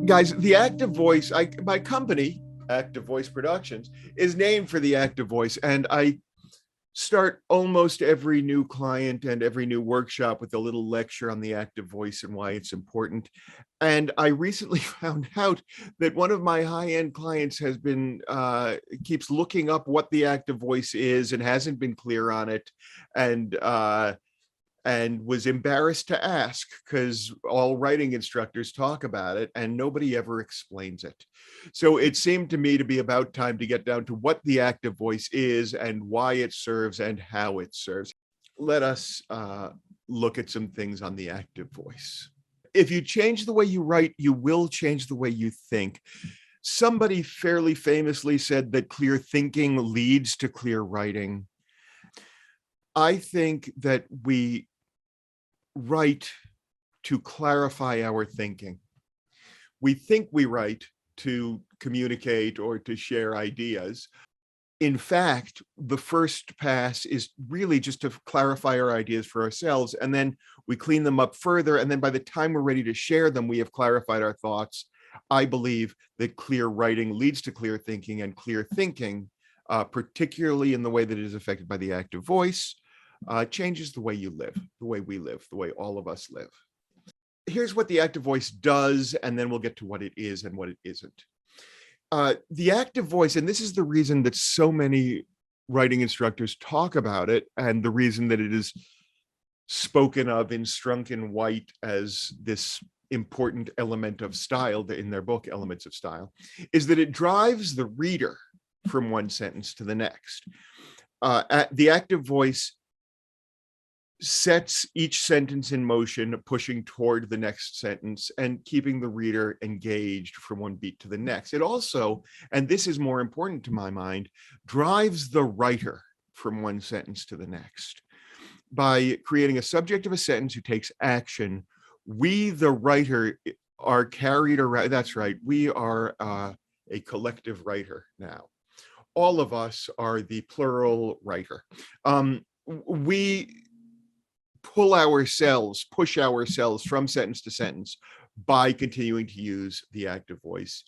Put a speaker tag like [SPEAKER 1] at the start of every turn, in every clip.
[SPEAKER 1] Guys, the active voice, my company, Active Voice Productions, is named for the active voice. And I start almost every new client and every new workshop with a little lecture on the active voice and why it's important. And I recently found out that one of my high-end clients has been keeps looking up what the active voice is and hasn't been clear on it, and was embarrassed to ask because all writing instructors talk about it and nobody ever explains it. So it seemed to me to be about time to get down to what the active voice is and why it serves and how it serves. Let us look at some things on the active voice. If you change the way you write, you will change the way you think. Somebody fairly famously said that clear thinking leads to clear writing. I think that we write to clarify our thinking. We think we write to communicate or to share ideas. In fact, the first pass is really just to clarify our ideas for ourselves, and then we clean them up further. And then by the time we're ready to share them, we have clarified our thoughts. I believe that clear writing leads to clear thinking, and clear thinking, particularly in the way that it is affected by the active voice, changes the way you live, the way we live, the way all of us live. Here's what the active voice does, and then we'll get to what it is and what it isn't. The active voice, and this is the reason that so many writing instructors talk about it, and the reason that it is spoken of in Strunk and White as this important element of style in their book, Elements of Style, is that it drives the reader from one sentence to the next. The active voice sets each sentence in motion, pushing toward the next sentence and keeping the reader engaged from one beat to the next. It also, and this is more important to my mind, drives the writer from one sentence to the next. By creating a subject of a sentence who takes action, we, the writer, are carried around. That's right, we are a collective writer now. All of us are the plural writer. We push ourselves from sentence to sentence by continuing to use the active voice.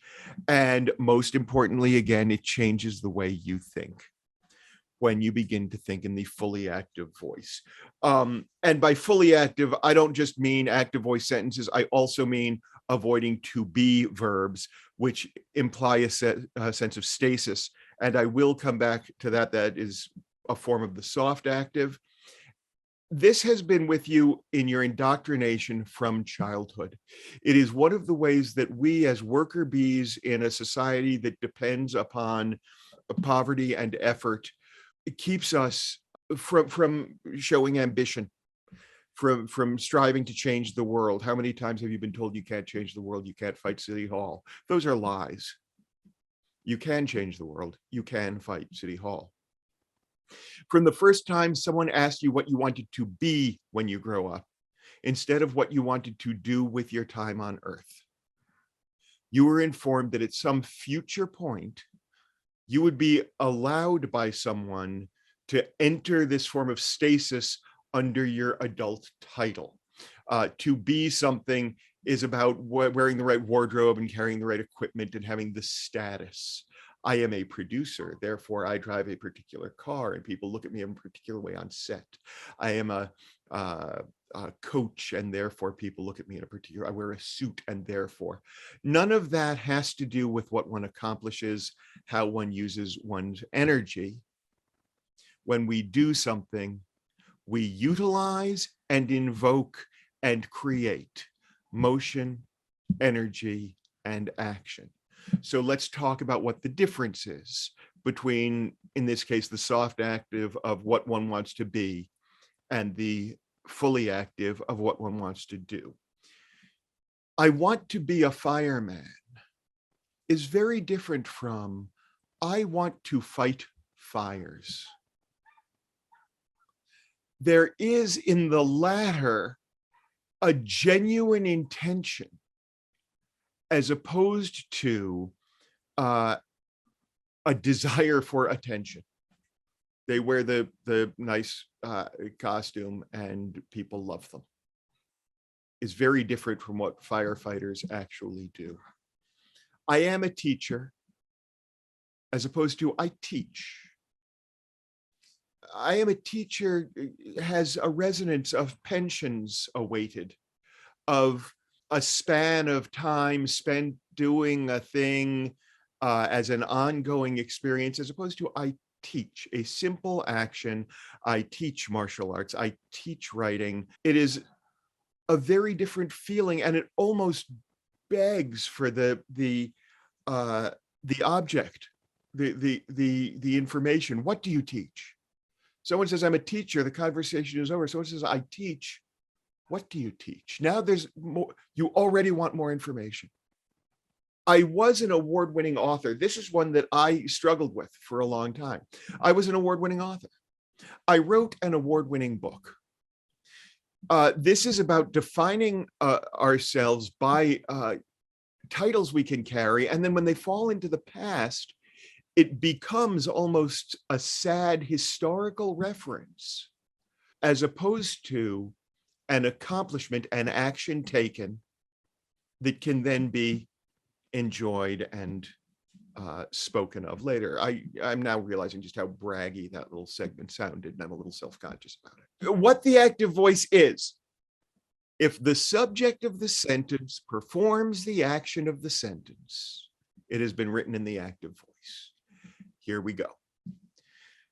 [SPEAKER 1] And most importantly, again, it changes the way you think when you begin to think in the fully active voice. And by fully active, I don't just mean active voice sentences. I also mean avoiding to be verbs, which imply a sense of stasis. And I will come back to that. That is a form of the soft active. This has been with you in your indoctrination from childhood. It is one of the ways that we, as worker bees in a society that depends upon poverty and effort, it keeps us from showing ambition, from striving to change the world. How many times have you been told you can't change the world, you can't fight City Hall? Those are lies. You can change the world. You can fight City Hall. From the first time someone asked you what you wanted to be when you grow up, instead of what you wanted to do with your time on Earth, you were informed that at some future point, you would be allowed by someone to enter this form of stasis under your adult title. To be something is about wearing the right wardrobe and carrying the right equipment and having the status. I am a producer, therefore I drive a particular car and people look at me in a particular way on set. I am a coach and therefore people look at me in a particular, I wear a suit and therefore. None of that has to do with what one accomplishes, how one uses one's energy. When we do something, we utilize and invoke and create motion, energy, and action. So let's talk about what the difference is between, in this case, the soft active of what one wants to be and the fully active of what one wants to do. I want to be a fireman is very different from I want to fight fires. There is in the latter a genuine intention as opposed to a desire for attention. They wear the nice costume and people love them. Is very different from what firefighters actually do. I am a teacher, as opposed to I teach. I am a teacher has a resonance of pensions awaited, of a span of time spent doing a thing as an ongoing experience, as opposed to I teach, a simple action. I teach martial arts. I teach writing. It is a very different feeling, and it almost begs for the object, the information. What do you teach? Someone says, I'm a teacher. The conversation is over. Someone says, I teach. What do you teach? Now there's more. You already want more information. I was an award-winning author. This is one that I struggled with for a long time. I was an award-winning author. I wrote an award-winning book. This is about defining ourselves by titles we can carry. And then when they fall into the past, it becomes almost a sad historical reference, as opposed to an accomplishment, an action taken that can then be enjoyed and spoken of later. I'm now realizing just how braggy that little segment sounded, and I'm a little self-conscious about it. What the active voice is: if the subject of the sentence performs the action of the sentence, it has been written in the active voice. Here we go.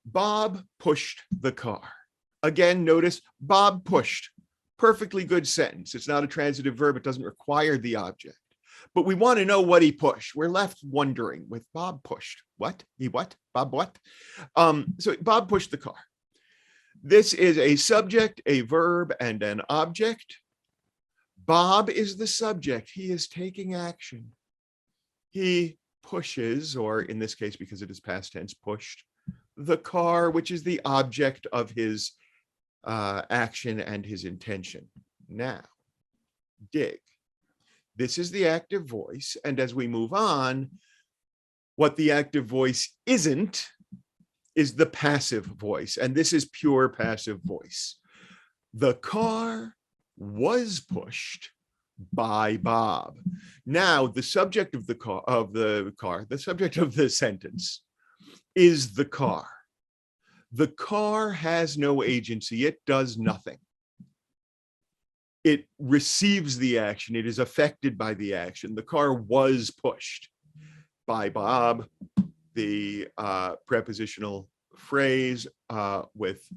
[SPEAKER 1] Bob pushed the car. Again, notice Bob pushed. Perfectly good sentence. It's not a transitive verb. It doesn't require the object. But we want to know what he pushed. We're left wondering with Bob pushed. What? He what? Bob what? So Bob pushed the car. This is a subject, a verb, and an object. Bob is the subject. He is taking action. He pushes, or in this case, because it is past tense, pushed the car, which is the object of his action and his intention. Now, dig. This is the active voice. And as we move on, what the active voice isn't is the passive voice. And this is pure passive voice. The car was pushed by Bob. Now, the subject of the car, the subject of the sentence is the car. The car has no agency. It does nothing. It receives the action. It is affected by the action. The car was pushed by Bob. The prepositional phrase with,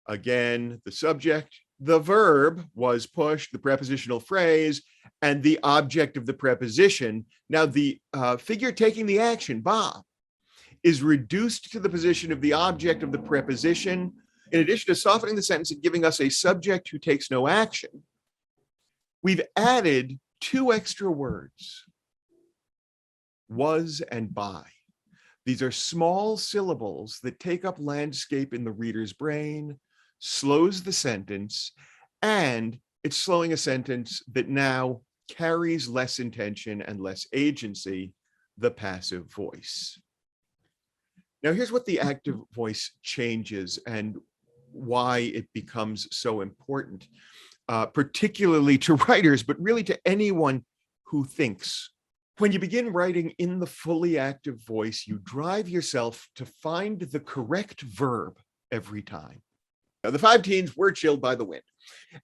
[SPEAKER 1] again, the subject, the verb was pushed, the prepositional phrase, and the object of the preposition. Now, the figure taking the action, Bob, is reduced to the position of the object of the preposition. In addition to softening the sentence and giving us a subject who takes no action, we've added two extra words, was and by. These are small syllables that take up landscape in the reader's brain, slows the sentence, and it's slowing a sentence that now carries less intention and less agency, the passive voice. Now, here's what the active voice changes and why it becomes so important, particularly to writers, but really to anyone who thinks. When you begin writing in the fully active voice, you drive yourself to find the correct verb every time. Now, the 5 teens were chilled by the wind.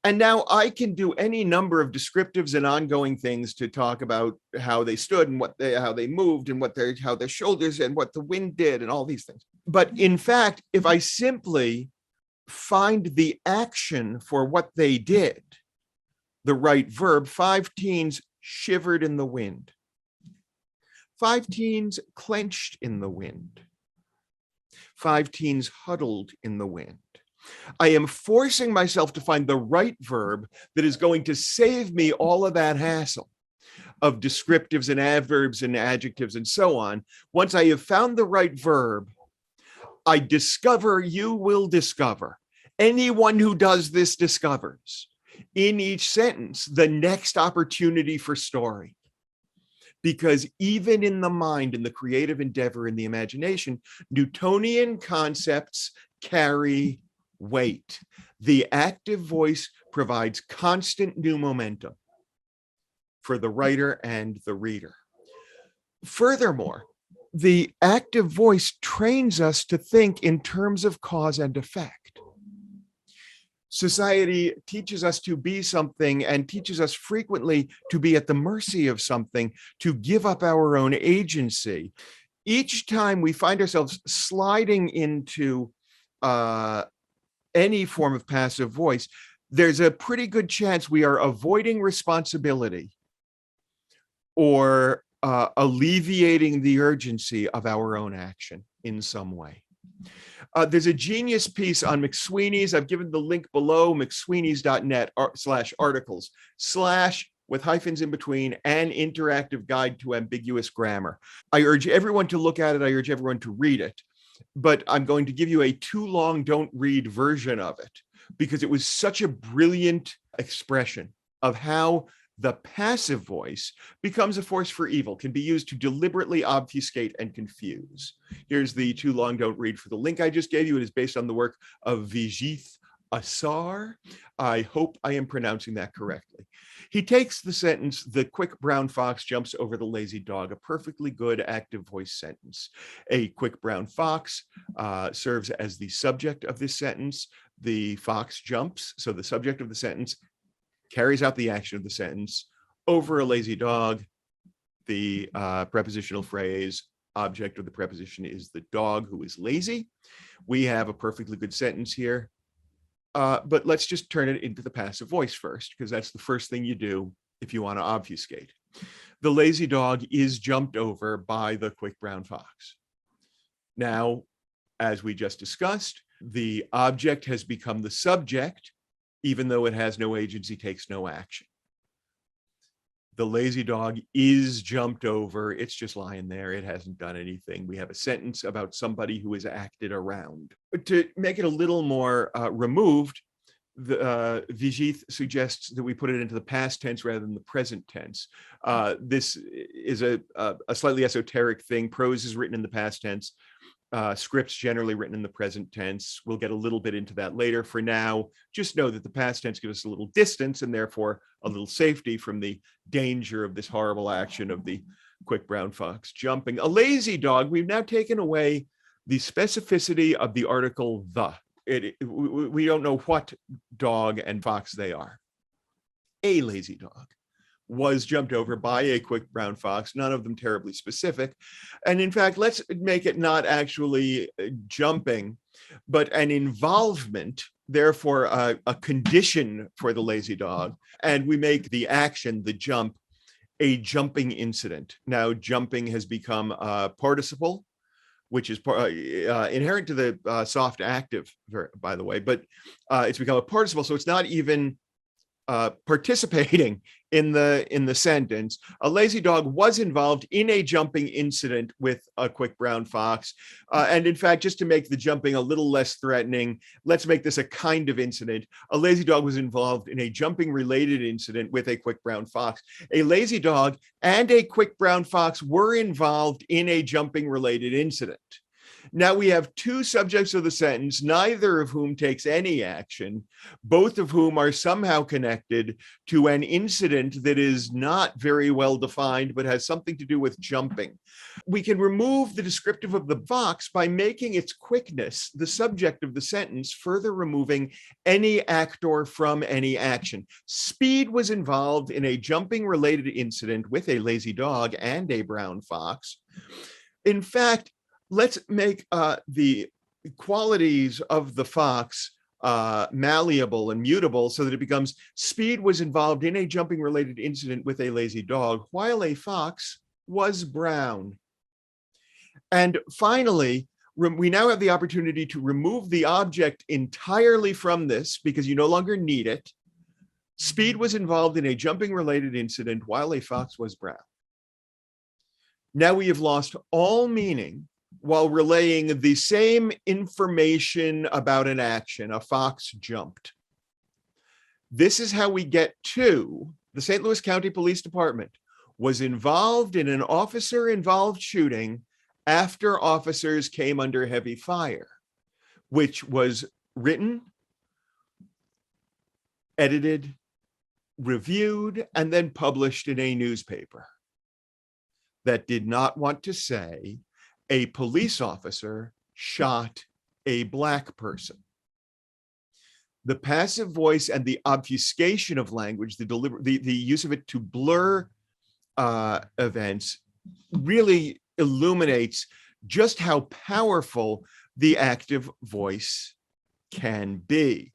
[SPEAKER 1] And now I can do any number of descriptives and ongoing things to talk about how they stood and how they moved and how their shoulders and what the wind did and all these things. But in fact, if I simply find the action for what they did, the right verb, 5 teens shivered in the wind. 5 teens clenched in the wind. 5 teens huddled in the wind. I am forcing myself to find the right verb that is going to save me all of that hassle of descriptives and adverbs and adjectives and so on. Once I have found the right verb, I discover, you will discover, anyone who does this discovers in each sentence the next opportunity for story. Because even in the mind, in the creative endeavor, in the imagination, Newtonian concepts carry weight. The active voice provides constant new momentum for the writer and the reader. Furthermore, the active voice trains us to think in terms of cause and effect. Society teaches us to be something and teaches us frequently to be at the mercy of something, to give up our own agency. Each time we find ourselves sliding into any form of passive voice, there's a pretty good chance we are avoiding responsibility or alleviating the urgency of our own action in some way. There's a genius piece on McSweeney's. I've given the link below, mcsweeneys.net/articles/ with hyphens in between, an interactive guide to ambiguous grammar. I urge everyone to look at it. I urge everyone to read it. But I'm going to give you a too long don't read version of it because it was such a brilliant expression of how the passive voice becomes a force for evil, can be used to deliberately obfuscate and confuse. Here's the too long don't read for the link I just gave you. It is based on the work of Vijith Asar. I hope I am pronouncing that correctly. He takes the sentence, "The quick brown fox jumps over the lazy dog," a perfectly good active voice sentence. A quick brown fox serves as the subject of this sentence. The fox jumps, so the subject of the sentence carries out the action of the sentence. Over a lazy dog, the prepositional phrase, object of the preposition is the dog who is lazy. We have a perfectly good sentence here. But let's just turn it into the passive voice first, because that's the first thing you do if you want to obfuscate. The lazy dog is jumped over by the quick brown fox. Now, as we just discussed, the object has become the subject, even though it has no agency, takes no action. The lazy dog is jumped over. It's just lying there. It hasn't done anything. We have a sentence about somebody who has acted around. But to make it a little more removed, Vijith suggests that we put it into the past tense rather than the present tense. This is a slightly esoteric thing. Prose is written in the past tense. Scripts generally written in the present tense. We'll get a little bit into that later. For now, just know that the past tense gives us a little distance and therefore a little safety from the danger of this horrible action of the quick brown fox jumping. A lazy dog, we've now taken away the specificity of the article the. We don't know what dog and fox they are. A lazy dog was jumped over by a quick brown fox, none of them terribly specific. And in fact, let's make it not actually jumping, but an involvement, therefore a condition for the lazy dog. And we make the action, the jump, a jumping incident. Now, jumping has become a participle, which is inherent to the soft active, by the way, but it's become a participle, so it's not even participating in the sentence. A lazy dog was involved in a jumping incident with a quick brown fox. And in fact, just to make the jumping a little less threatening, let's make this a kind of incident. A lazy dog was involved in a jumping related incident with a quick brown fox. A lazy dog and a quick brown fox were involved in a jumping related incident. Now we have two subjects of the sentence, neither of whom takes any action, both of whom are somehow connected to an incident that is not very well defined, but has something to do with jumping. We can remove the descriptive of the fox by making its quickness the subject of the sentence, further removing any actor from any action. Speed was involved in a jumping related incident with a lazy dog and a brown fox. In fact, let's make the qualities of the fox malleable and mutable so that it becomes speed was involved in a jumping related incident with a lazy dog while a fox was brown. And finally, we now have the opportunity to remove the object entirely from this because you no longer need it. Speed was involved in a jumping related incident while a fox was brown. Now we have lost all meaning while relaying the same information about an action. A fox jumped. This is how we get to the St. Louis County Police Department was involved in an officer-involved shooting after officers came under heavy fire, which was written, edited, reviewed, and then published in a newspaper. that did not want to say a police officer shot a black person. The passive voice and the obfuscation of language, the use of it to blur events, really illuminates just how powerful the active voice can be.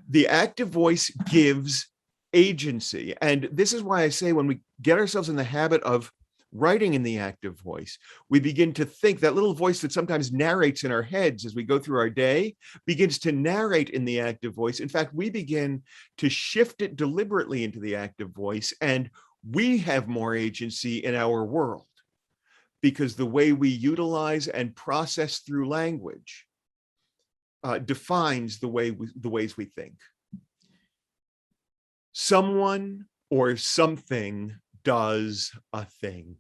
[SPEAKER 1] The active voice gives agency. And this is why I say when we get ourselves in the habit of writing in the active voice, we begin to think that little voice that sometimes narrates in our heads as we go through our day begins to narrate in the active voice. In fact, we begin to shift it deliberately into the active voice, and we have more agency in our world because the way we utilize and process through language defines the ways we think. Someone or something does a thing.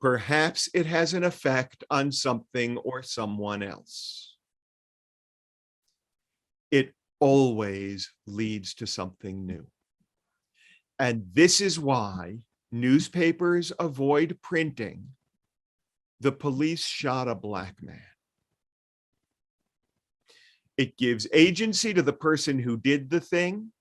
[SPEAKER 1] Perhaps it has an effect on something or someone else. It always leads to something new. And this is why newspapers avoid printing "The police shot a black man." It gives agency to the person who did the thing.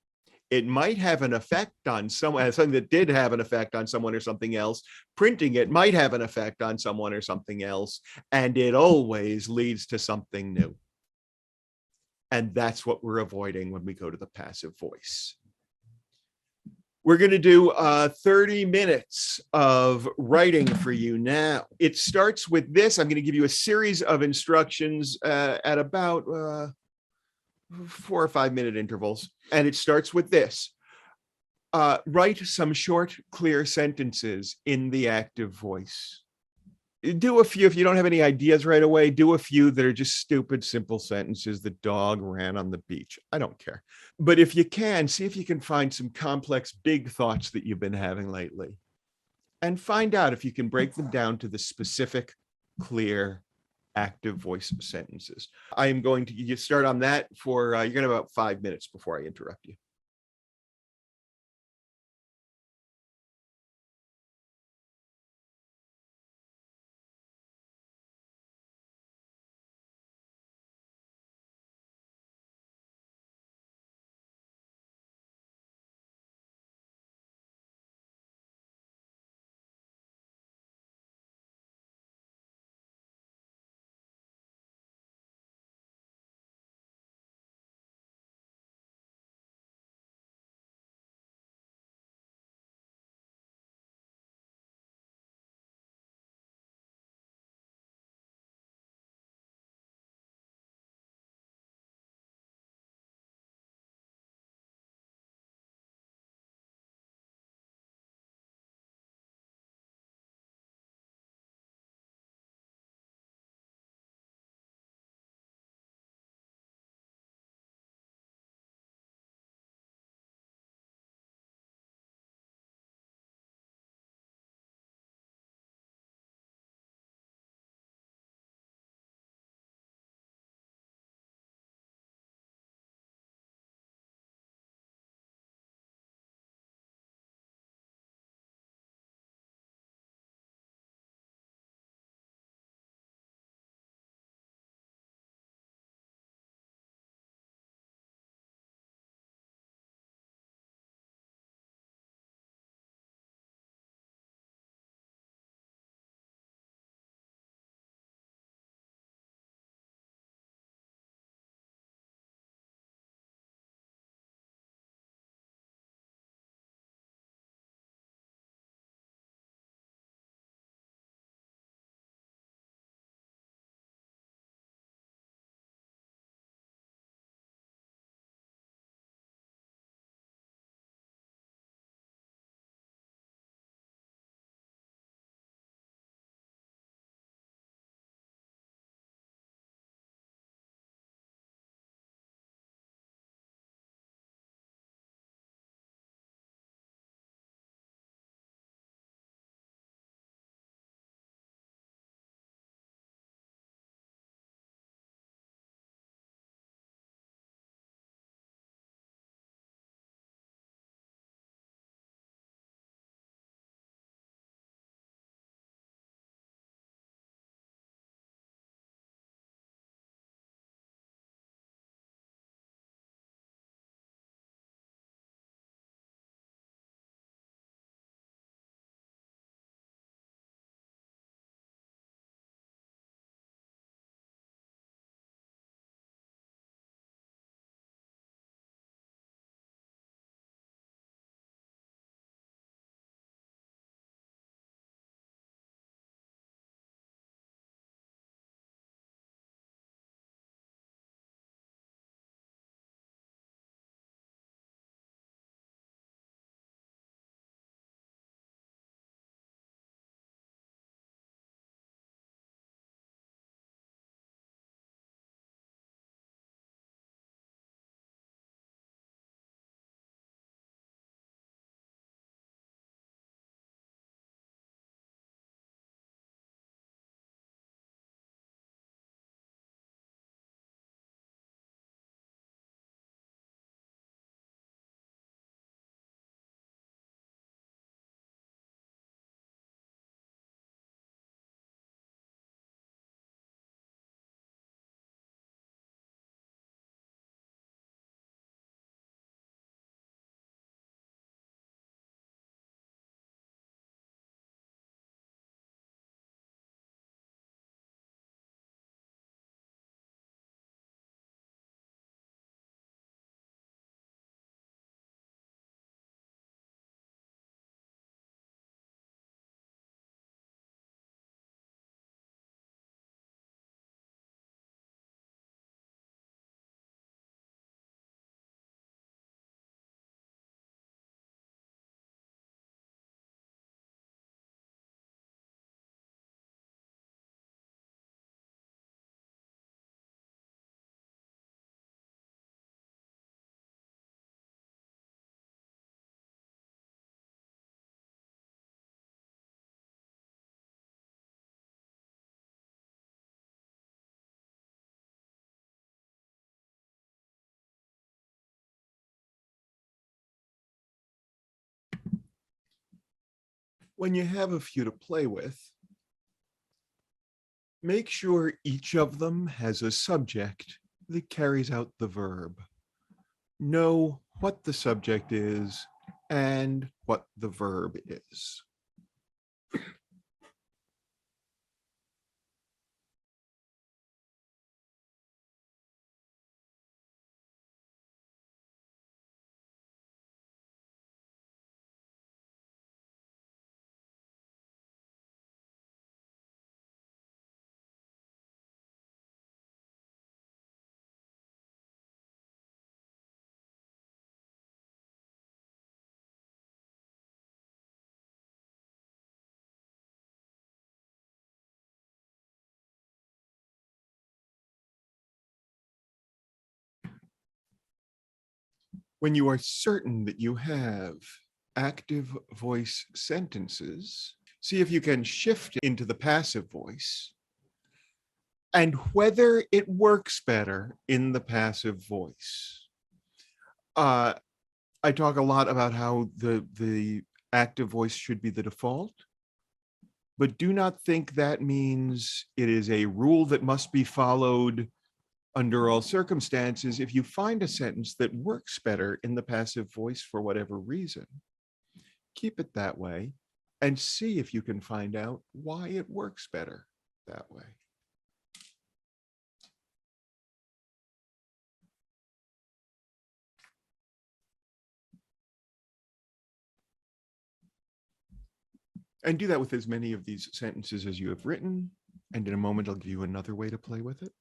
[SPEAKER 1] It might have an effect on someone, something that did have an effect on someone or something else. Printing it might have an effect on someone or something else, and it always leads to something new. And that's what we're avoiding when we go to the passive voice. We're going to do 30 minutes of writing for you now. It starts with this. I'm going to give you a series of instructions at about 4 or 5 minute intervals. And it starts with this. Write some short, clear sentences in the active voice. Do a few, if you don't have any ideas right away, do a few that are just stupid, simple sentences. The dog ran on the beach. I don't care. But if you can, see if you can find some complex, big thoughts that you've been having lately. And find out if you can break them down to the specific, clear, active voice sentences. I am going to start on that for, you're going to have about 5 minutes before I interrupt you. When you have a few to play with, make sure each of them has a subject that carries out the verb. Know what the subject is and what the verb is. When you are certain that you have active voice sentences, see if you can shift into the passive voice and whether it works better in the passive voice. I talk a lot about how the active voice should be the default, but do not think that means it is a rule that must be followed under all circumstances. If you find a sentence that works better in the passive voice for whatever reason, keep it that way and see if you can find out why it works better that way. And do that with as many of these sentences as you have written. And in a moment, I'll give you another way to play with it.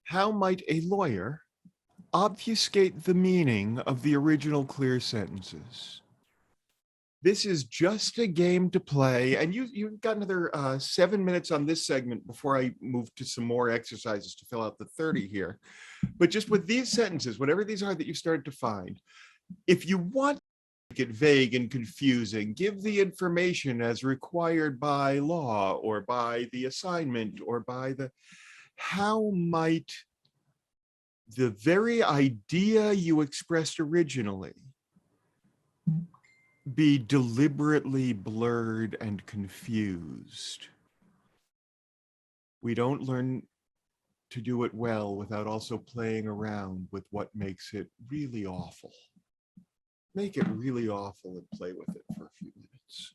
[SPEAKER 1] How might a lawyer obfuscate the meaning of the original clear sentences? This is just a game to play. And you've got another 7 minutes on this segment before I move to some more exercises to fill out the 30 here. But just with these sentences, whatever these are that you started to find, if you want to make it vague and confusing, give the information as required by law or by the assignment or by the, how might the very idea you expressed originally be deliberately blurred and confused? We don't learn to do it well without also playing around with what makes it really awful. Make it really awful and play with it for a few minutes.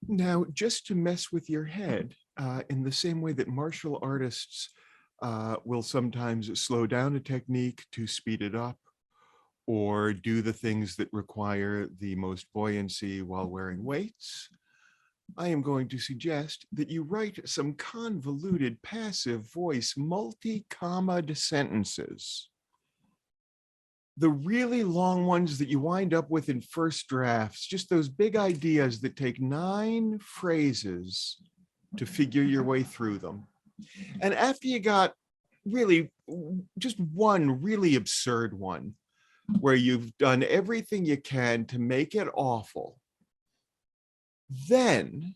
[SPEAKER 1] Now, just to mess with your head, in the same way that martial artists will sometimes slow down a technique to speed it up, or do the things that require the most buoyancy while wearing weights, I am going to suggest that you write some convoluted passive voice multi-commaed sentences. The really long ones that you wind up with in first drafts, just those big ideas that take 9 phrases to figure your way through them. And after you got really just one really absurd one, where you've done everything you can to make it awful, then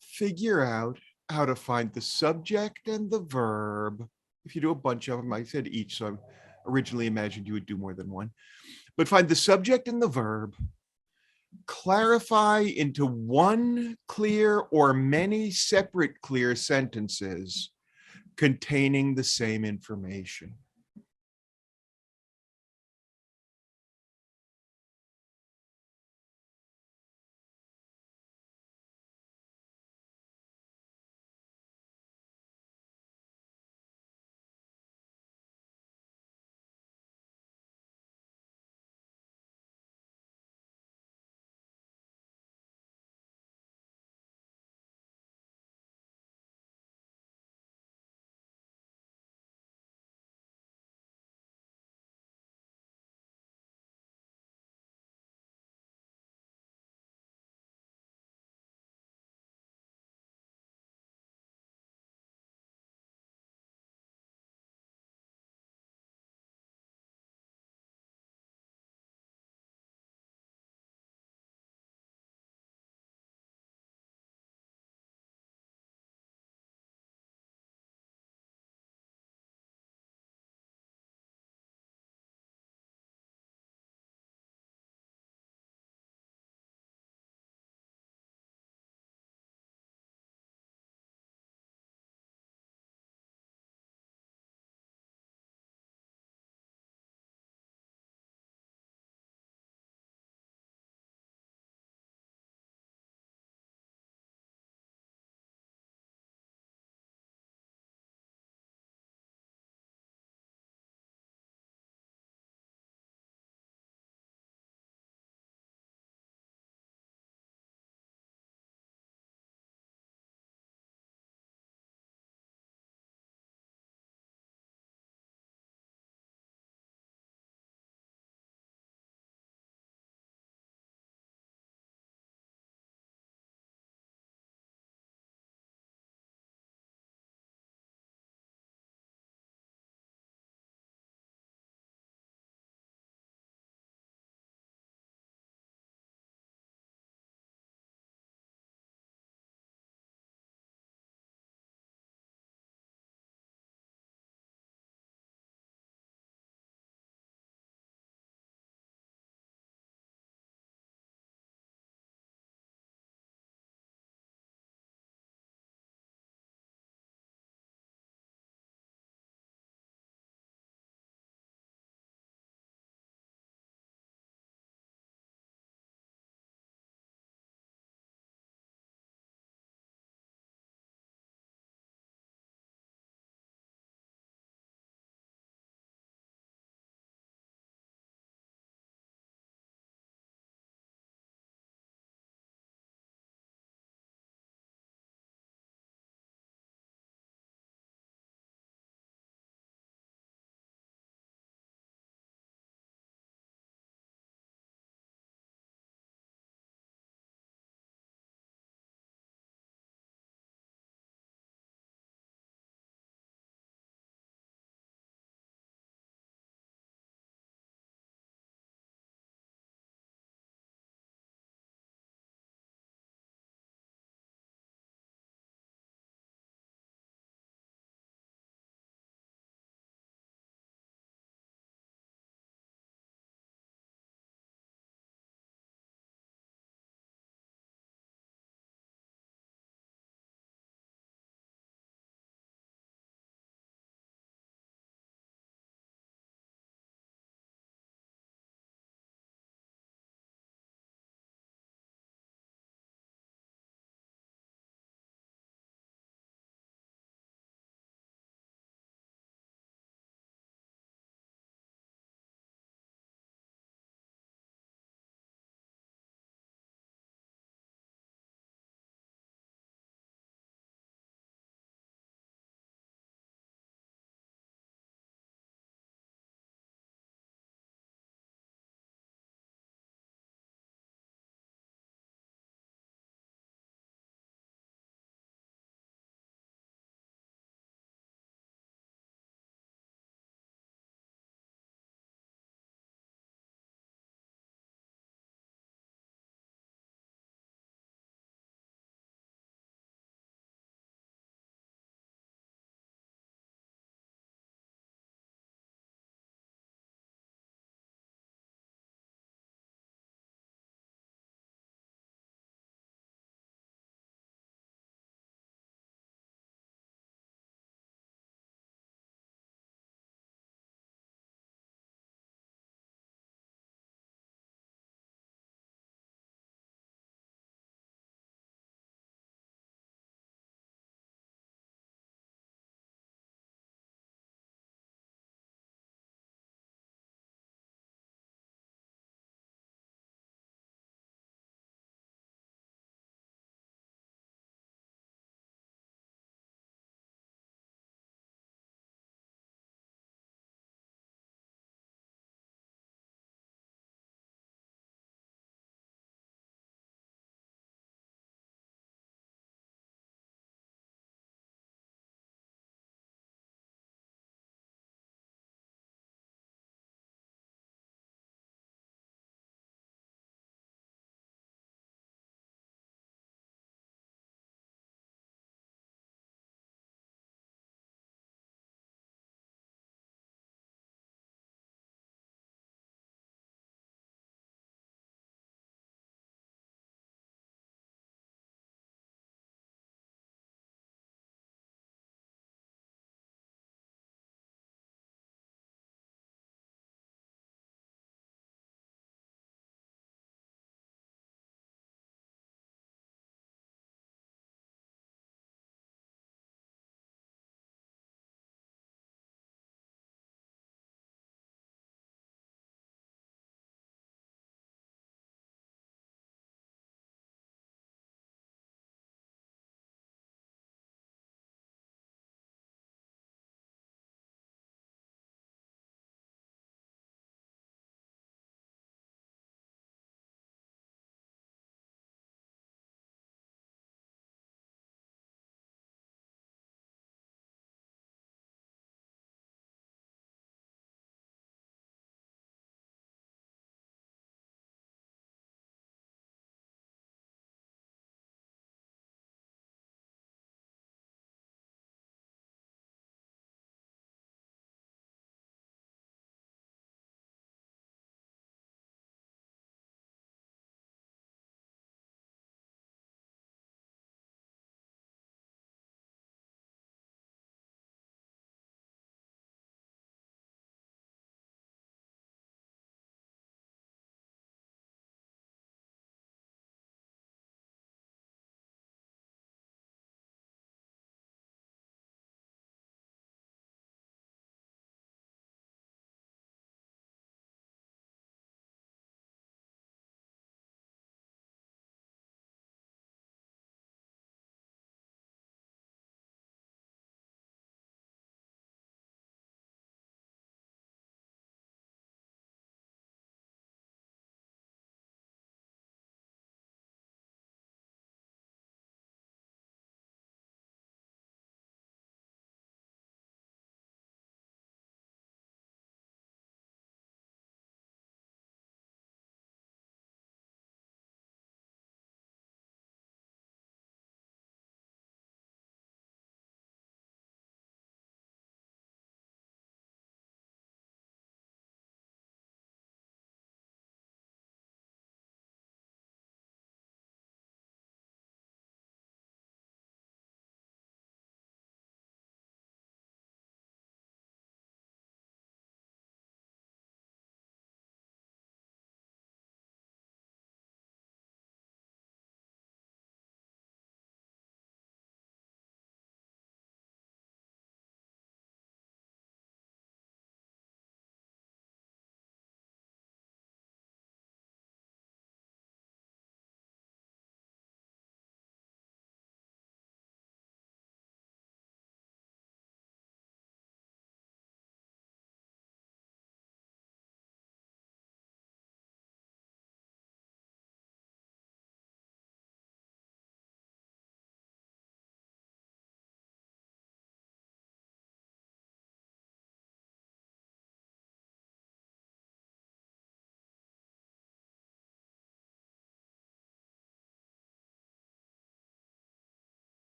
[SPEAKER 1] figure out how to find the subject and the verb. If you do a bunch of them, I said each, so I originally imagined you would do more than one, but find the subject and the verb, clarify into one clear or many separate clear sentences containing the same information.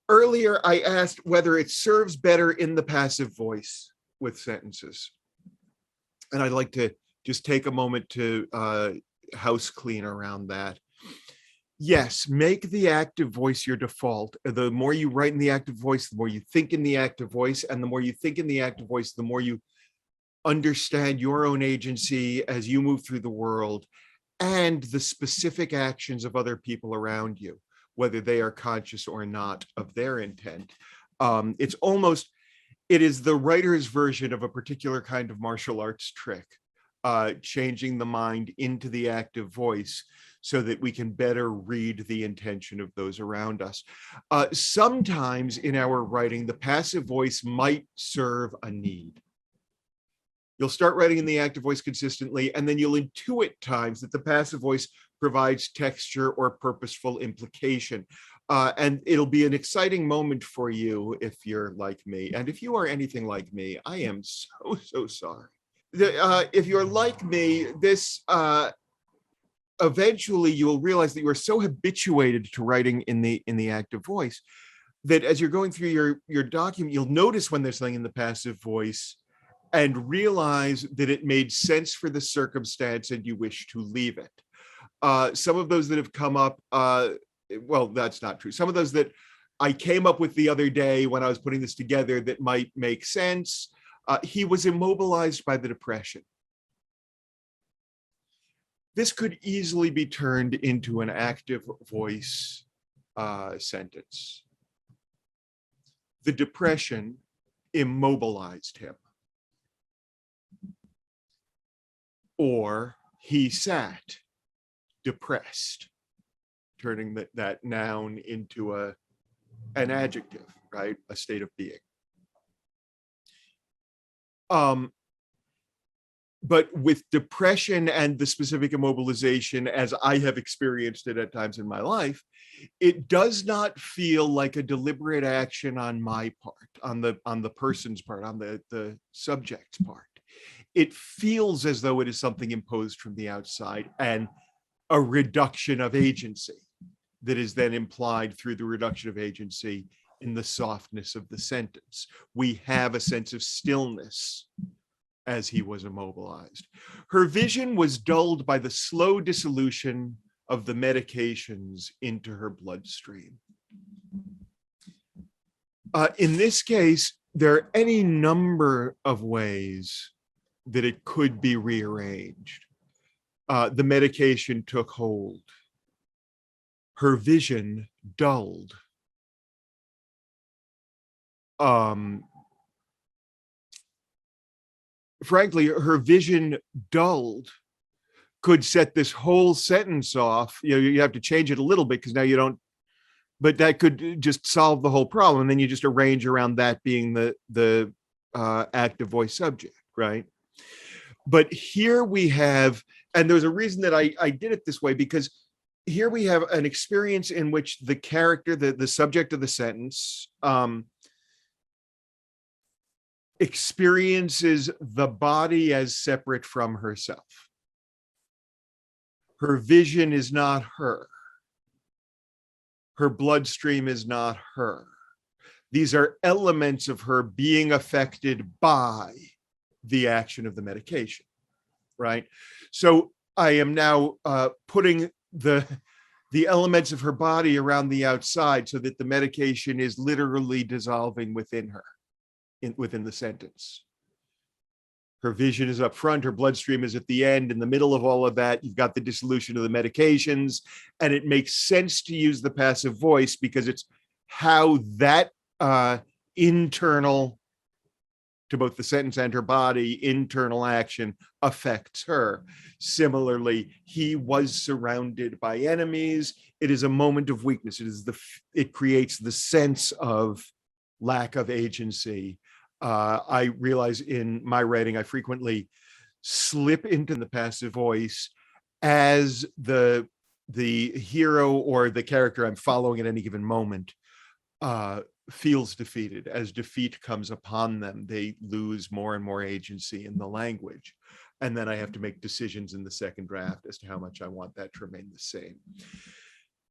[SPEAKER 1] Earlier, I asked whether it serves better in the passive voice with sentences. And I'd like to just take a moment to house clean around that. Yes, make the active voice your default. The more you write in the active voice, the more you think in the active voice, and the more you think in the active voice, the more you understand your own agency as you move through the world and the specific actions of other people around you, whether they are conscious or not of their intent. It is the writer's version of a particular kind of martial arts trick, changing the mind into the active voice so that we can better read the intention of those around us. Sometimes in our writing, the passive voice might serve a need. You'll start writing in the active voice consistently, and then you'll intuit times that the passive voice provides texture or purposeful implication. And it'll be an exciting moment for you if you're like me. And if you are anything like me, I am so sorry. If you're like me, this eventually you will realize that you are so habituated to writing in the active voice that as you're going through your document, you'll notice when there's something in the passive voice and realize that it made sense for the circumstance and you wish to leave it. Some of those that have come up, well, that's not true. Some of those that I came up with the other day when I was putting this together that might make sense. He was immobilized by the depression. This could easily be turned into an active voice sentence. The depression immobilized him. Or he sat depressed, turning that noun into an adjective, right? A state of being. But with depression and the specific immobilization, as I have experienced it at times in my life, it does not feel like a deliberate action on my part, on the person's part, on the subject's part. It feels as though it is something imposed from the outside and a reduction of agency that is then implied through the reduction of agency in the softness of the sentence. We have a sense of stillness as he was immobilized. Her vision was dulled by the slow dissolution of the medications into her bloodstream. In this case, there are any number of ways that it could be rearranged. The medication took hold. Her vision dulled. Frankly, her vision dulled could set this whole sentence off. You have to change it a little bit because now you don't, but that could just solve the whole problem. And then you just arrange around that being the active voice subject, right? But here we have, and there's a reason that I did it this way, because here we have an experience in which the character, the subject of the sentence, experiences the body as separate from herself. Her vision is not her. Her bloodstream is not her. These are elements of her being affected by the action of the medication, right? So I am now putting the elements of her body around the outside so that the medication is literally dissolving within her, within the sentence. Her vision is up front, her bloodstream is at the end. In the middle of all of that, you've got the dissolution of the medications, and it makes sense to use the passive voice because it's how that internal, to both the sentence and her body, internal action affects her. Similarly, he was surrounded by enemies. It is a moment of weakness. It creates the sense of lack of agency. I realize in my writing, I frequently slip into the passive voice as the hero or the character I'm following at any given moment feels defeated. As defeat comes upon them, they lose more and more agency in the language. And then I have to make decisions in the second draft as to how much I want that to remain the same.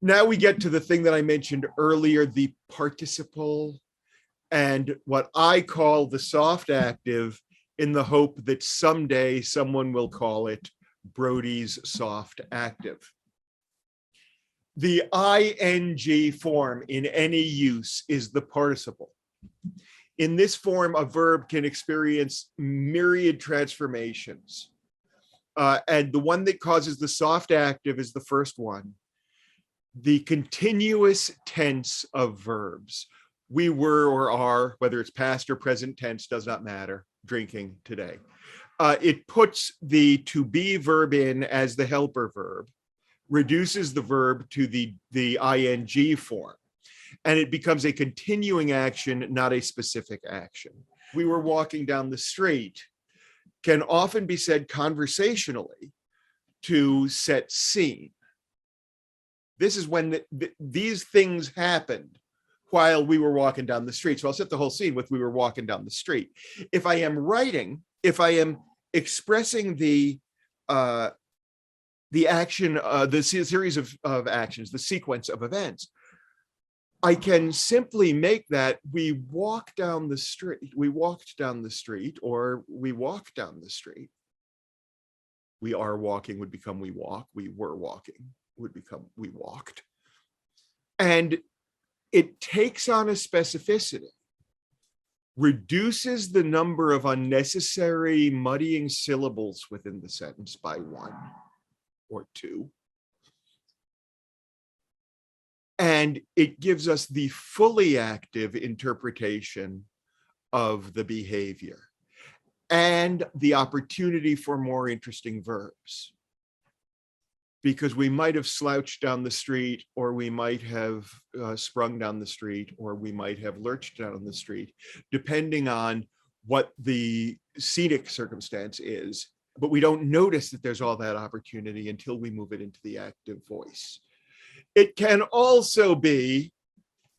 [SPEAKER 1] Now we get to the thing that I mentioned earlier, the participle, and what I call the soft active, in the hope that someday someone will call it Brody's soft active. The ing form in any use is the participle. In this form, a verb can experience myriad transformations. And the one that causes the soft active is the first one. The continuous tense of verbs. We were or are, whether it's past or present tense, does not matter, drinking today. It puts the to be verb in as the helper verb, reduces the verb to the ing form, and it becomes a continuing action, not a specific action. We were walking down the street can often be said conversationally to set scene. This is when these things happened while we were walking down the street. So I'll set the whole scene with we were walking down the street. If I am writing, if I am expressing the action, the series of actions, the sequence of events, I can simply make that we walk down the street, we walked down the street, or we walk down the street. We are walking would become we walk, we were walking would become we walked. And it takes on a specificity, reduces the number of unnecessary muddying syllables within the sentence by one or two. And it gives us the fully active interpretation of the behavior and the opportunity for more interesting verbs. Because we might have slouched down the street, or we might have sprung down the street, or we might have lurched down the street, depending on what the scenic circumstance is. But we don't notice that there's all that opportunity until we move it into the active voice. It can also be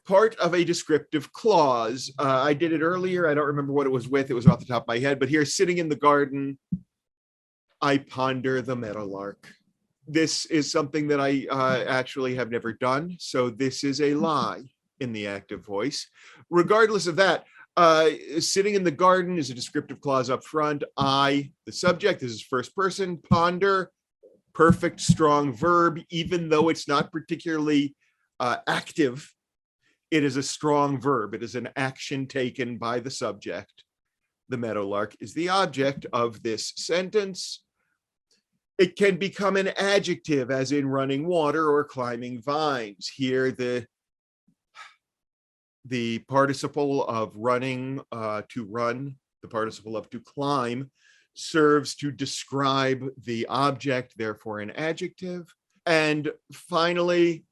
[SPEAKER 1] part of a descriptive clause. I did it earlier. I don't remember what it was with. It was off the top of my head. But here, sitting in the garden, I ponder the meadowlark. This is something that I actually have never done. So this is a lie in the active voice. Regardless of that, sitting in the garden is a descriptive clause up front. I, the subject, this is first person, ponder, perfect, strong verb, even though it's not particularly active. It is a strong verb. It is an action taken by the subject. The meadowlark is the object of this sentence. It can become an adjective, as in running water or climbing vines. Here, the participle of running, to run, the participle of to climb, serves to describe the object, therefore an adjective. And finally,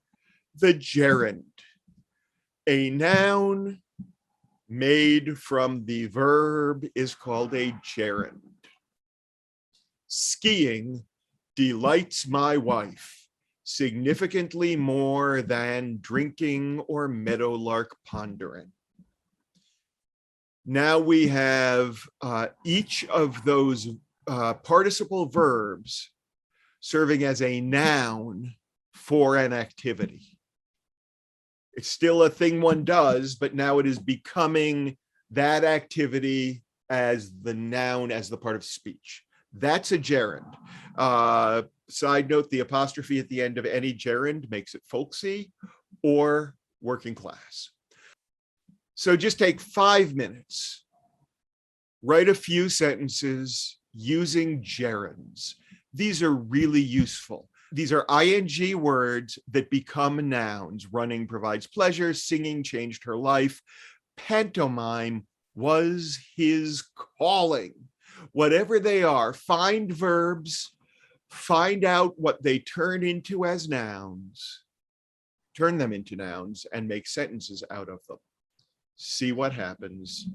[SPEAKER 1] the gerund, a noun made from the verb, is called a gerund. Skiing delights my wife significantly more than drinking or meadowlark pondering. Now we have each of those participle verbs serving as a noun for an activity. It's still a thing one does, but now it is becoming that activity as the noun, as the part of speech. That's a gerund. Side note, the apostrophe at the end of any gerund makes it folksy or working class. So just take 5 minutes, write a few sentences using gerunds. These are really useful. These are ing words that become nouns. Running provides pleasure, singing changed her life, pantomime was his calling. Whatever they are, find verbs, find out what they turn into as nouns, turn them into nouns, and make sentences out of them. See what happens.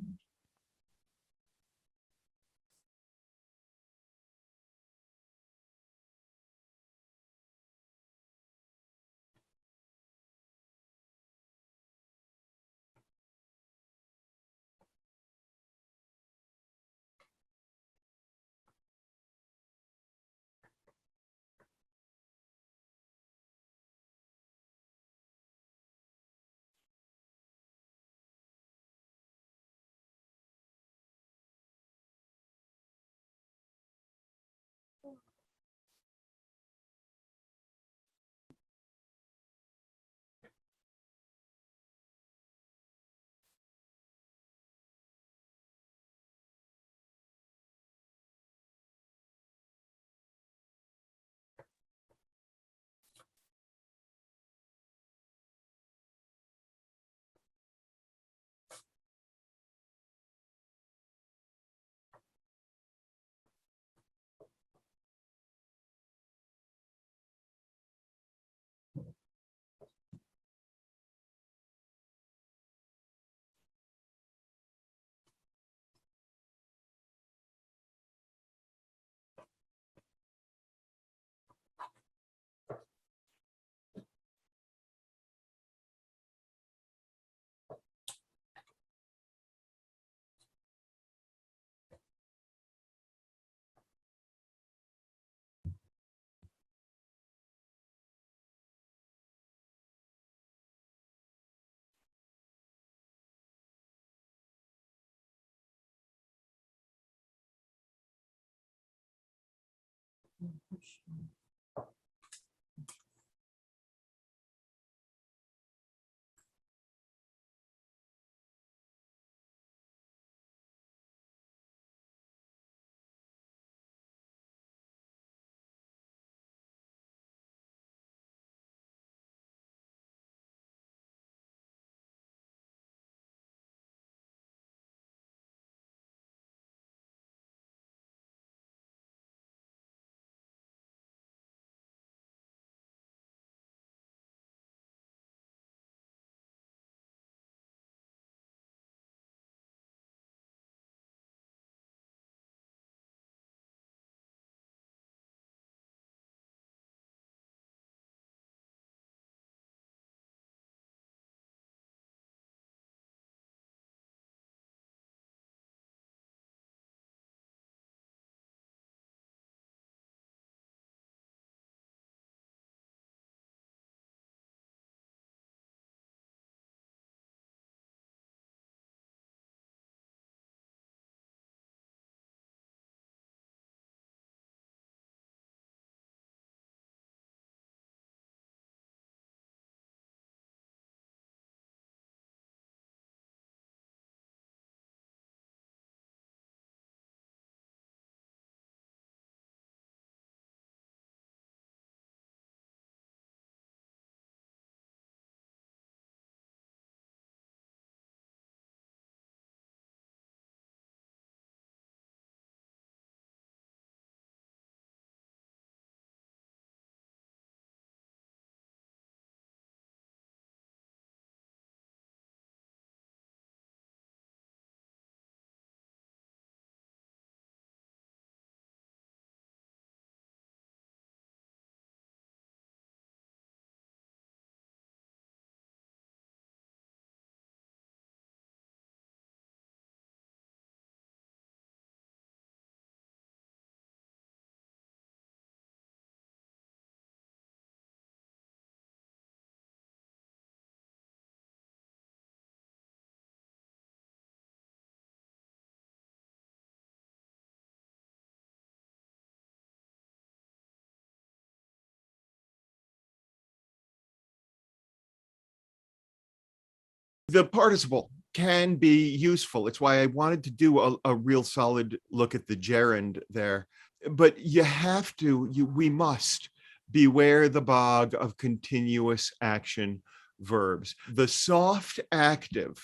[SPEAKER 1] The participle can be useful. It's why I wanted to do a real solid look at the gerund there. But you have to, we must beware the bog of continuous action verbs. The soft active,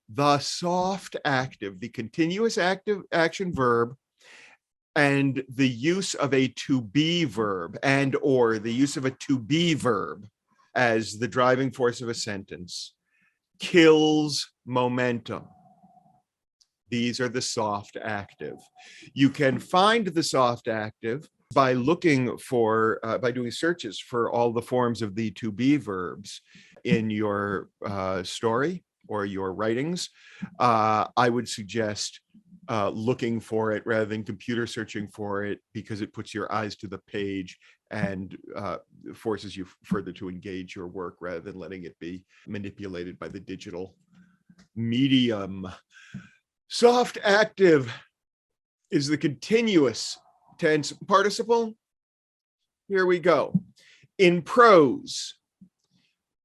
[SPEAKER 1] the continuous active action verb, and the use of a to be verb and or the use of a to be verb as the driving force of a sentence kills momentum. These are the soft active. You can find the soft active by looking for, by doing searches for all the forms of the to be verbs in your story or your writings. I would suggest looking for it rather than computer searching for it, because it puts your eyes to the page and forces you further to engage your work rather than letting it be manipulated by the digital medium. Soft active is the continuous tense participle. Here we go. In prose,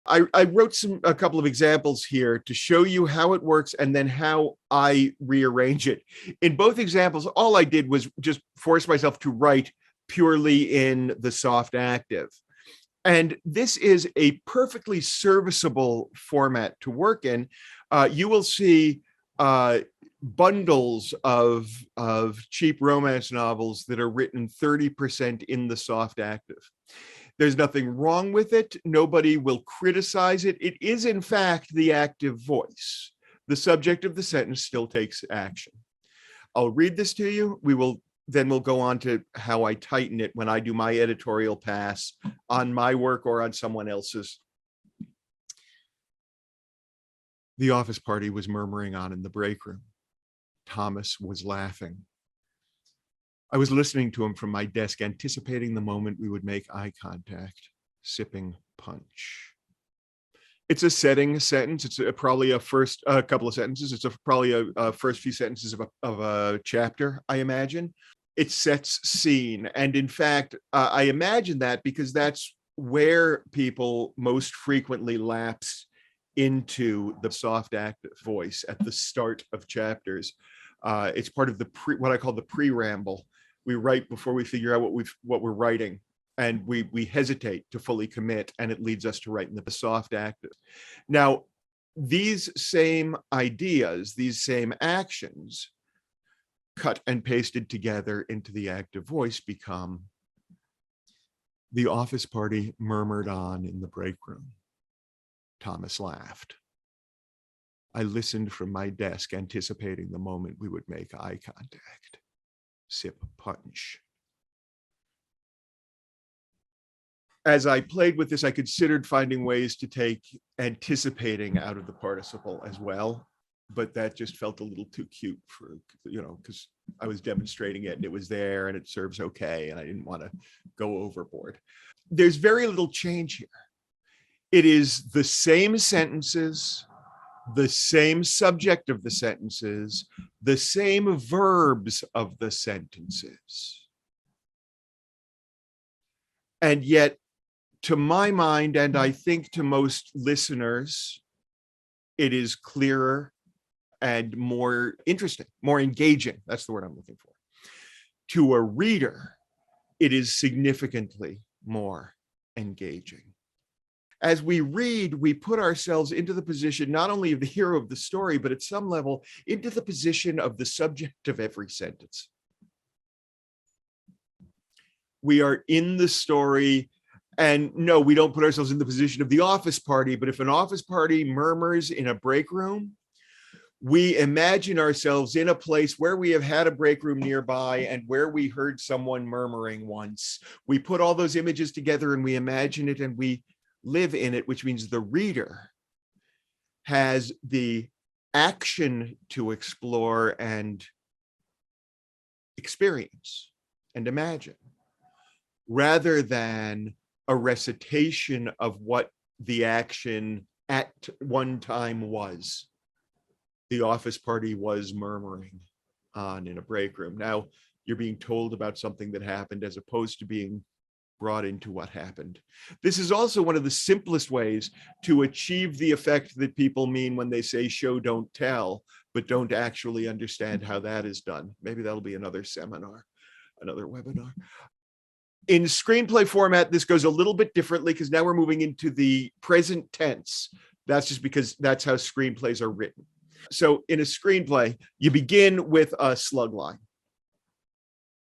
[SPEAKER 1] I wrote a couple of examples here to show you how it works and then how I rearrange it. In both examples, all I did was just force myself to write purely in the soft active. And this is a perfectly serviceable format to work in. You will see bundles of cheap romance novels that are written 30% in the soft active. There's nothing wrong with it. Nobody will criticize it. It is, in fact, the active voice. The subject of the sentence still takes action. I'll read this to you. Then we'll go on to how I tighten it when I do my editorial pass on my work or on someone else's. The office party was murmuring on in the break room. Thomas was laughing. I was listening to him from my desk, anticipating the moment we would make eye contact, sipping punch. It's a setting sentence. It's probably a first couple of sentences. It's probably a first few sentences of a chapter, I imagine. it sets scene. And in fact, I imagine that because that's where people most frequently lapse into the soft active voice at the start of chapters. It's part of the what I call the pre-ramble. We write before we figure out what we're writing, and we hesitate to fully commit, and it leads us to write in the soft active. Now, these same ideas, these same actions, cut and pasted together into the active voice, become: the office party murmured on in the break room. Thomas laughed. I listened from my desk, anticipating the moment we would make eye contact. Sip punch. As I played with this, I considered finding ways to take anticipating out of the participle as well, but that just felt a little too cute for, because I was demonstrating it and it was there and it serves okay, and I didn't want to go overboard. There's very little change here. It is the same sentences, the same subject of the sentences, the same verbs of the sentences. And yet, to my mind, and I think to most listeners, it is clearer and more interesting, more engaging. That's the word I'm looking for. To a reader, it is significantly more engaging. As we read, we put ourselves into the position not only of the hero of the story, but at some level into the position of the subject of every sentence. We are in the story. And no, we don't put ourselves in the position of the office party, but if an office party murmurs in a break room, we imagine ourselves in a place where we have had a break room nearby and where we heard someone murmuring once. We put all those images together and we imagine it and we live in it, which means the reader has the action to explore and experience and imagine, rather than a recitation of what the action at one time was. The office party was murmuring on in a break room. Now you're being told about something that happened as opposed to being brought into what happened. This is also one of the simplest ways to achieve the effect that people mean when they say show, don't tell, but don't actually understand how that is done. Maybe that'll be another seminar, another webinar. In screenplay format, this goes a little bit differently because now we're moving into the present tense. That's just because that's how screenplays are written. So in a screenplay, you begin with a slug line.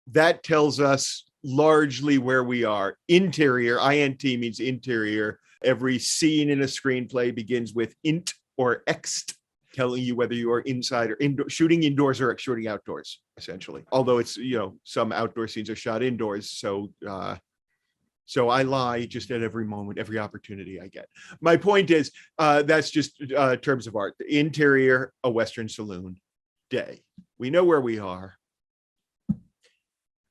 [SPEAKER 1] That tells us largely where we are. Interior, INT means interior. Every scene in a screenplay begins with int or ext, telling you whether you are inside or shooting indoors or shooting outdoors, essentially. Although it's, some outdoor scenes are shot indoors. So I lie just at every moment, every opportunity I get. My point is, that's just terms of art. The interior, a Western saloon, day. We know where we are.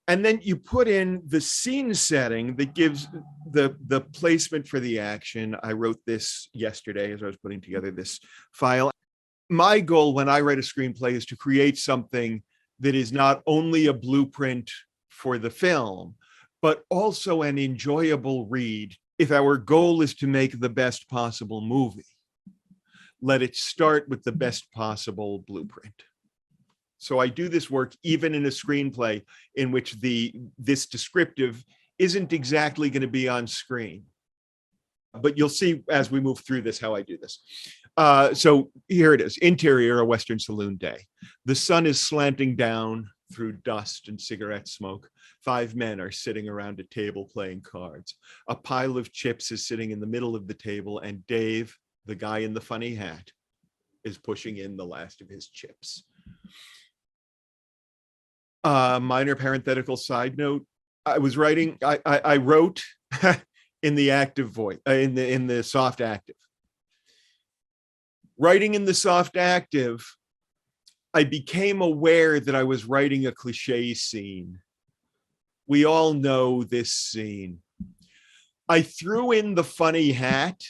[SPEAKER 1] And then you put in the scene setting that gives the placement for the action. I wrote this yesterday as I was putting together this file. My goal when I write a screenplay is to create something that is not only a blueprint for the film, but also an enjoyable read. If our goal is to make the best possible movie, let it start with the best possible blueprint. So I do this work even in a screenplay in which this descriptive isn't exactly going to be on screen. But you'll see as we move through this how I do this. So here it is. Interior, a Western saloon day. The sun is slanting down through dust and cigarette smoke. 5 men are sitting around a table playing cards. A pile of chips is sitting in the middle of the table, and Dave, the guy in the funny hat, is pushing in the last of his chips. Minor parenthetical side note: I wrote in the active voice, in the soft active. Writing in the soft active, I became aware that I was writing a cliche scene. We all know this scene. I threw in the funny hat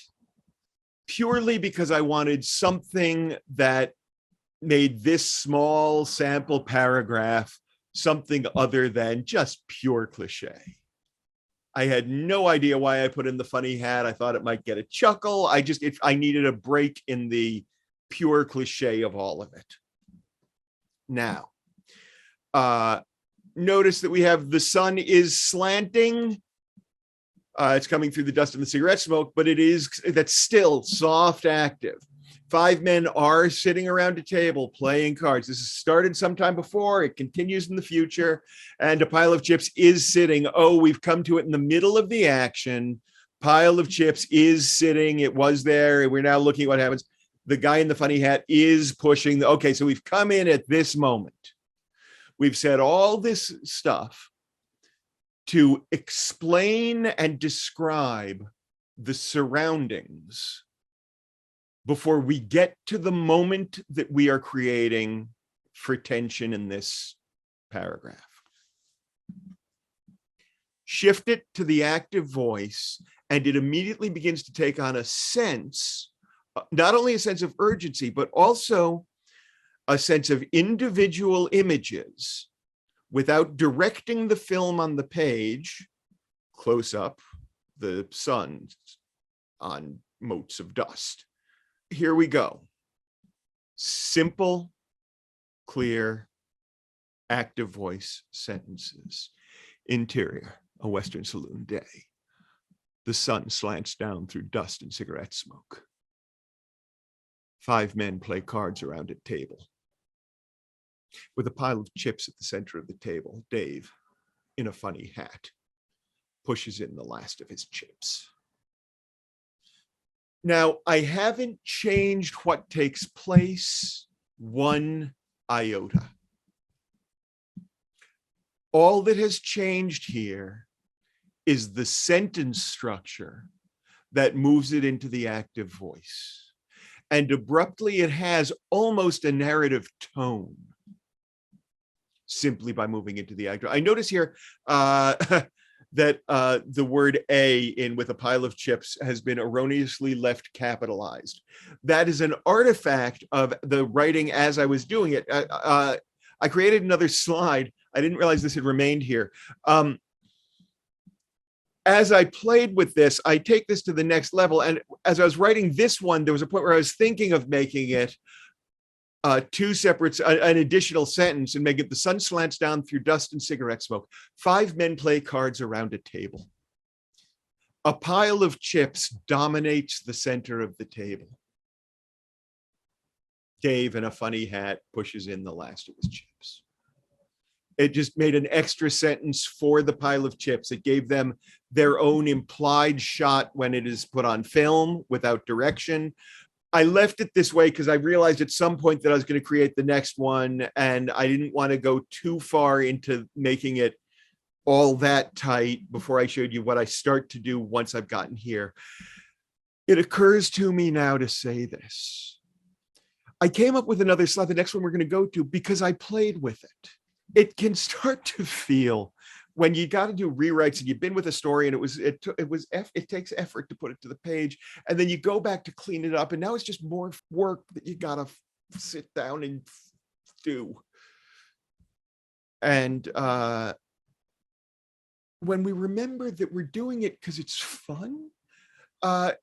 [SPEAKER 1] purely because I wanted something that made this small sample paragraph something other than just pure cliche. I had no idea why I put in the funny hat. I thought it might get a chuckle. I needed a break in the pure cliche of all of it. Now, notice that we have the sun is slanting. It's coming through the dust and the cigarette smoke, but that's still soft active. 5 men are sitting around a table playing cards. This has started sometime before. It continues in the future. And a pile of chips is sitting. Oh, we've come to it in the middle of the action. Pile of chips is sitting. It was there. We're now looking at what happens. The guy in the funny hat is pushing. Okay, so we've come in at this moment. We've said all this stuff to explain and describe the surroundings before we get to the moment that we are creating for tension in this paragraph. Shift it to the active voice, and it immediately begins to take on a sense, not only a sense of urgency, but also a sense of individual images without directing the film on the page, close up, the sun on motes of dust. Here we go. Simple, clear, active voice sentences. Interior, a Western saloon day. The sun slants down through dust and cigarette smoke. 5 men play cards around a table. With a pile of chips at the center of the table, Dave, in a funny hat, pushes in the last of his chips. Now, I haven't changed what takes place one iota. All that has changed here is the sentence structure that moves it into the active voice. And abruptly, it has almost a narrative tone simply by moving into the active. I notice here that the word a in with a pile of chips has been erroneously left capitalized. That is an artifact of the writing as I was doing it. I created another slide. I didn't realize this had remained here. As I played with this, I take this to the next level. And as I was writing this one, there was a point where I was thinking of making it two separate, an additional sentence, and make it: the sun slants down through dust and cigarette smoke. 5 men play cards around a table. A pile of chips dominates the center of the table. Dave in a funny hat pushes in the last of his chips. It just made an extra sentence for the pile of chips. It gave them their own implied shot when it is put on film without direction. I left it this way because I realized at some point that I was going to create the next one, and I didn't want to go too far into making it all that tight before I showed you what I start to do once I've gotten here. It occurs to me now to say this. I came up with another slide, the next one we're going to go to, because I played with it. It can start to feel, when you got to do rewrites and you've been with a story and it takes effort to put it to the page, and then you go back to clean it up, and now it's just more work that you got to sit down and do. And when we remember that we're doing it because it's fun,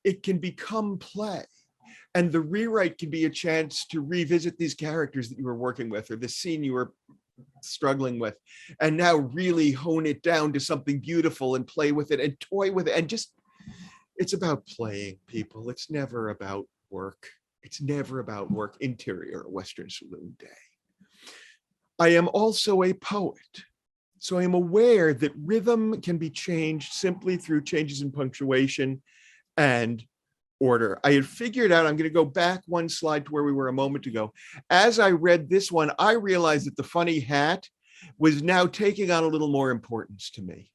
[SPEAKER 1] it can become play. And the rewrite can be a chance to revisit these characters that you were working with, or the scene you were struggling with, and now really hone it down to something beautiful and play with it and toy with it. And just, it's about playing, people. It's never about work. It's never about work. Interior, a Western saloon day. I am also a poet, so I am aware that rhythm can be changed simply through changes in punctuation and order. I had figured out, I'm going to go back one slide to where we were a moment ago. As I read this one, I realized that the funny hat was now taking on a little more importance to me.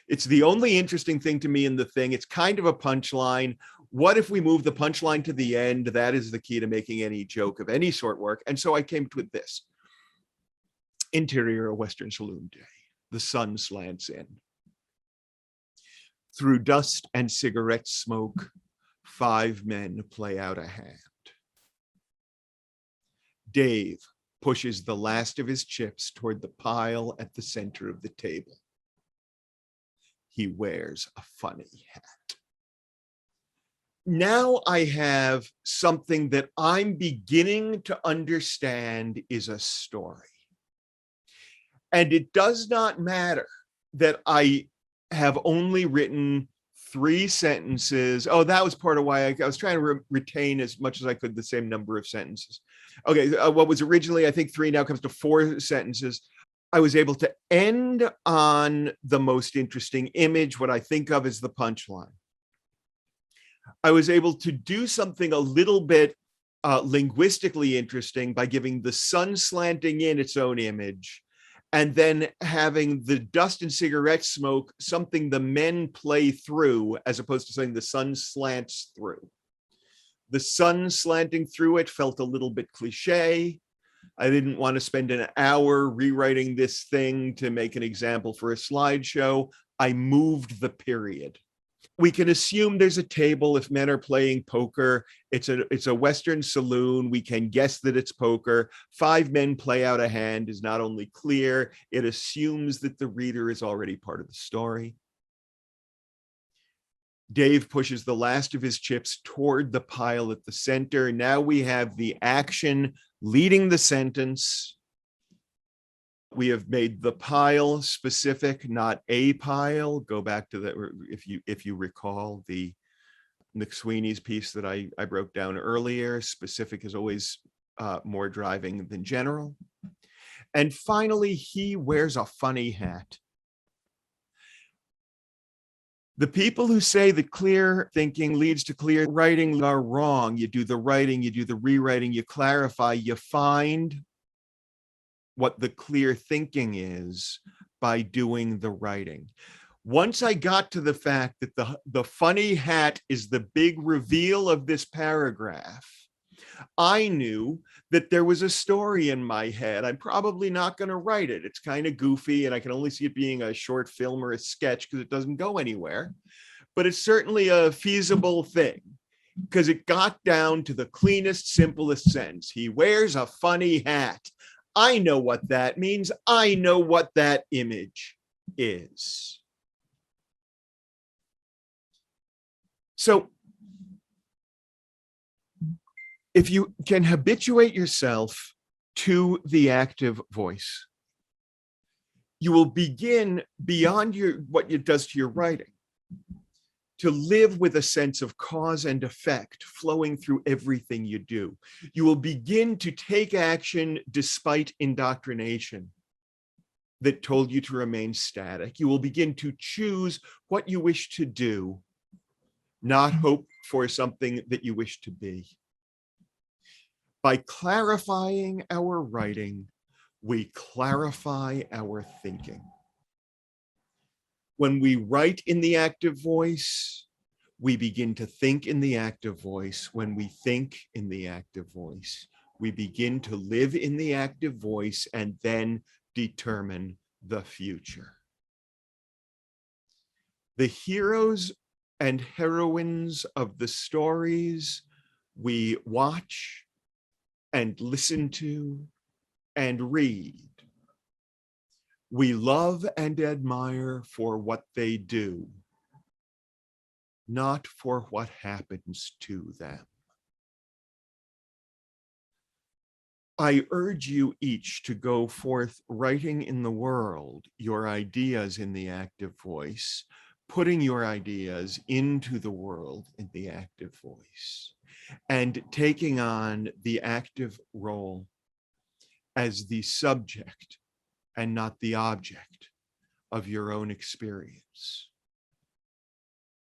[SPEAKER 1] It's the only interesting thing to me in the thing. It's kind of a punchline. What if we move the punchline to the end? That is the key to making any joke of any sort work. And so I came to this. Interior, a Western saloon day. The sun slants in. Through dust and cigarette smoke, 5 men play out a hand. Dave, pushes the last of his chips toward the pile at the center of the table. He wears a funny hat. Now I have something that I'm beginning to understand is a story. And it does not matter that I have only written 3 sentences. Oh, that was part of why I was trying to retain as much as I could the same number of sentences. Okay, what was originally, I think, 3 now comes to 4 sentences. I was able to end on the most interesting image, what I think of as the punchline. I was able to do something a little bit linguistically interesting by giving the sun slanting in its own image, and then having the dust and cigarette smoke something the men play through, as opposed to saying the sun slants through. The sun slanting through it felt a little bit cliche. I didn't want to spend an hour rewriting this thing to make an example for a slideshow. I moved the period. We can assume there's a table if men are playing poker. It's a Western saloon. We can guess that it's poker. 5 men play out a hand is not only clear, it assumes that the reader is already part of the story. Dave pushes the last of his chips toward the pile at the center. Now we have the action leading the sentence. We have made the pile specific, not a pile. Go back to the, if you recall, the McSweeney's piece that I broke down earlier. Specific is always more driving than general. And finally, he wears a funny hat. The people who say that clear thinking leads to clear writing are wrong. You do the writing, you do the rewriting, you clarify, you find what the clear thinking is by doing the writing. Once I got to the fact that the funny hat is the big reveal of this paragraph, I knew that there was a story in my head. I'm probably not going to write it. It's kind of goofy, and I can only see it being a short film or a sketch because it doesn't go anywhere. But it's certainly a feasible thing because it got down to the cleanest, simplest sentence. He wears a funny hat. I know what that means. I know what that image is. So if you can habituate yourself to the active voice, you will begin beyond what it does to your writing to live with a sense of cause and effect flowing through everything you do. You will begin to take action despite indoctrination that told you to remain static. You will begin to choose what you wish to do, not hope for something that you wish to be. By clarifying our writing, we clarify our thinking. When we write in the active voice, we begin to think in the active voice. When we think in the active voice, we begin to live in the active voice and then determine the future. The heroes and heroines of the stories we watch and listen to and read, we love and admire for what they do, not for what happens to them. I urge you each to go forth writing in the world your ideas in the active voice, putting your ideas into the world in the active voice, and taking on the active role as the subject and not the object of your own experience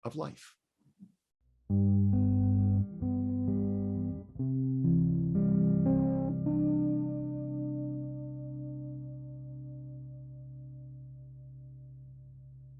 [SPEAKER 1] of life.